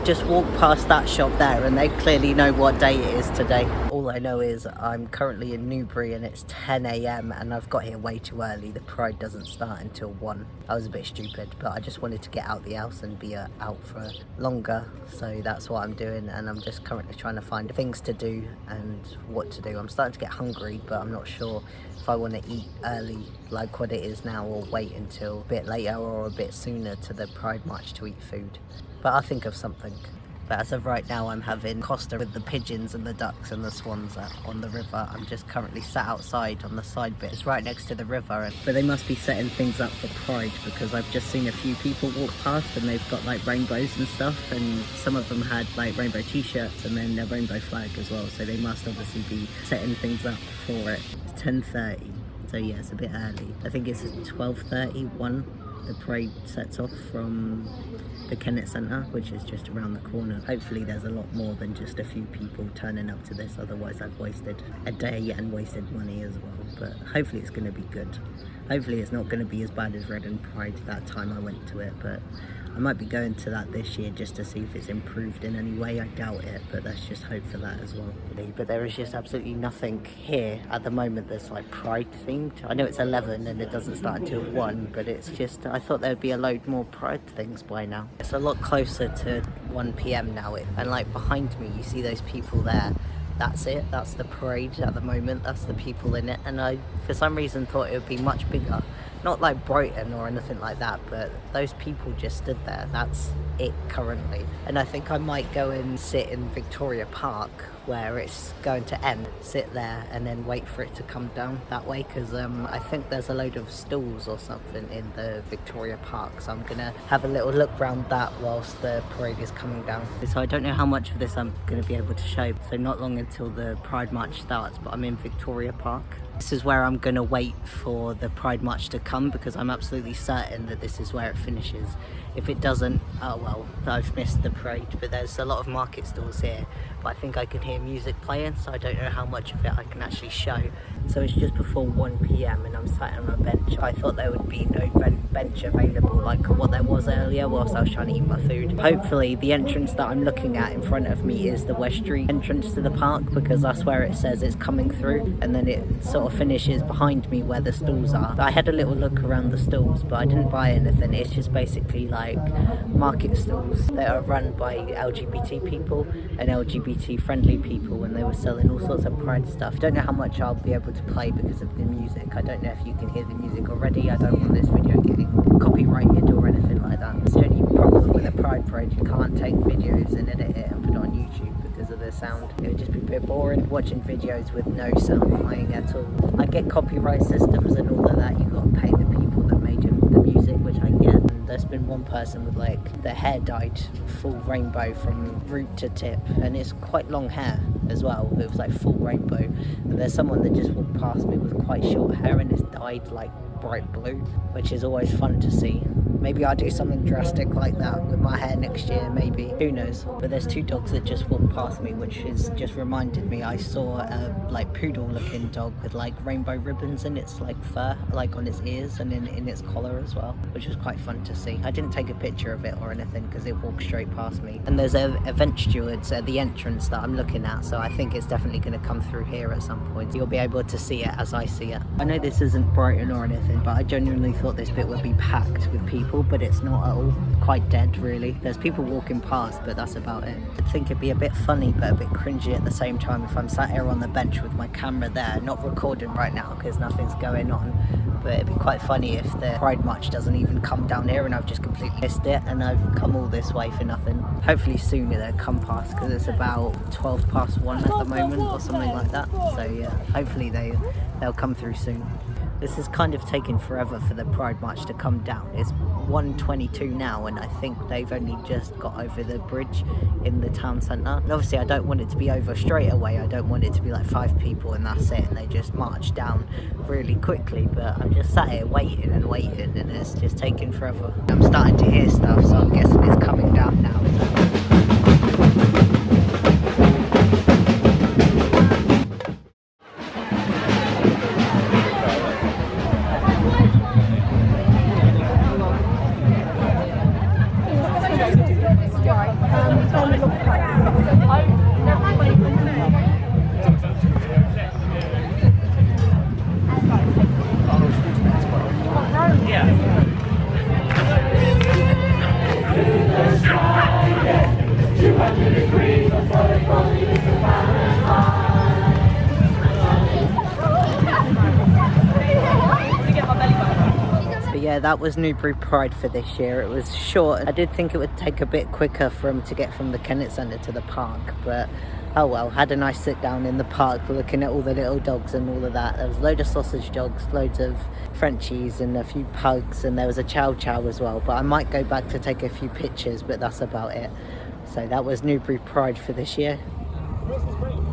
just walked past that shop there and they clearly know what day it is today. All I know is I'm currently in Newbury and it's 10 AM and I've got here way too early. The Pride doesn't start until 1. I was a bit stupid, but I just wanted to get out the house and be out for longer. So that's what I'm doing, and I'm just currently trying to find things to do and what to do. I'm starting to get hungry, but I'm not sure if I want to eat early like what it is now or wait until a bit later or a bit sooner to the Pride March to eat food. But I'll think of something. But as of right now, I'm having Costa with the pigeons and the ducks and the swans on the river. I'm just currently sat outside on the side bit. It's right next to the river. But they must be setting things up for Pride, because I've just seen a few people walk past and they've got like rainbows and stuff. And some of them had like rainbow t-shirts and then their rainbow flag as well. So they must obviously be setting things up for it. It's 10:30, so yeah, it's a bit early. I think it's 12:31. The parade sets off from the Kennett Centre, which is just around the corner. Hopefully there's a lot more than just a few people turning up to this, otherwise I've wasted a day and wasted money as well. But hopefully it's going to be good. Hopefully it's not going to be as bad as Reading Pride that time I went to it, but I might be going to that this year just to see if it's improved in any way. I doubt it, but let's just hope for that as well. But there is just absolutely nothing here at the moment that's like Pride themed. I know it's 11 and it doesn't start until 1, but it's just, I thought there'd be a load more Pride things by now. It's a lot closer to 1 PM now, and like behind me you see those people there. That's it, that's the parade at the moment, that's the people in it, and I for some reason thought it would be much bigger. Not like Brighton or anything like that, but those people just stood there. That's it currently. And I think I might go and sit in Victoria Park where it's going to end, sit there and then wait for it to come down that way, because I think there's a load of stalls or something in the Victoria Park, so I'm gonna have a little look around that whilst the parade is coming down. So I don't know how much of this I'm gonna be able to show, so not long until the Pride March starts, but I'm in Victoria Park. This is where I'm going to wait for the Pride March to come, because I'm absolutely certain that this is where it finishes. If it doesn't, oh well, I've missed the parade. But there's a lot of market stalls here, but I think I can hear music playing, so I don't know how much of it I can actually show. So it's just before 1 PM and I'm sat on a bench. I thought there would be no bench available like what there was earlier whilst I was trying to eat my food. Hopefully the entrance that I'm looking at in front of me is the West Street entrance to the park, because that's where it says it's coming through, and then it sort of finishes behind me where the stalls are. I had a little look around the stalls, but I didn't buy anything. It's just basically like market stalls that are run by LGBT people and LGBT friendly people, and they were selling all sorts of Pride stuff. I don't know how much I'll be able to play because of the music. I don't know if you can hear the music already. I don't want this video getting copyrighted or anything like that. It's the only problem with a Pride parade, you can't take videos and edit it and put it on YouTube because of the sound. It would just be a bit boring watching videos with no sound playing at all. I get copyright systems and all of that. You've got to pay the people that made the music, which I get. And there's been one person with like their hair dyed full rainbow from root to tip, and it's quite long hair as well. It was like full rainbow. And there's someone that just walked past me with quite short hair and it's dyed like bright blue, which is always fun to see. Maybe I'll do something drastic like that with my hair next year, maybe. Who knows? But there's 2 dogs that just walked past me, which has just reminded me I saw a like poodle looking dog with like rainbow ribbons in its like fur, like on its ears and in its collar as well, which was quite fun to see. I didn't take a picture of it or anything because it walked straight past me. And there's event stewards at the entrance that I'm looking at, so I think it's definitely going to come through here at some point. You'll be able to see it as I see it. I know this isn't Brighton or anything, but I genuinely thought this bit would be packed with people, but it's not at all. Quite dead really. There's people walking past, but that's about it. I think it'd be a bit funny but a bit cringy at the same time if I'm sat here on the bench with my camera there, not recording right now because nothing's going on, but it'd be quite funny if the Pride March doesn't even come down here and I've just completely missed it and I've come all this way for nothing. Hopefully soon it'll come past, because it's about 1 at the moment or something like that, so yeah, hopefully they'll come through soon. This is kind of taken forever for the Pride March to come down. It's 1:22 now and I think they've only just got over the bridge in the town centre. And obviously I don't want it to be over straight away. I don't want it to be like 5 people and that's it and they just march down really quickly, but I'm just sat here waiting and it's just taking forever. I'm starting to hear stuff, so I'm guessing it's coming down now. Yeah, that was Newbury Pride for this year. It was short. I did think it would take a bit quicker for him to get from the Kennett Centre to the park, but oh well. Had a nice sit down in the park looking at all the little dogs and all of that. There was a load of sausage dogs, loads of Frenchies and a few pugs, and there was a chow chow as well, but I might go back to take a few pictures, but that's about it. So that was Newbury Pride for this year. This is great.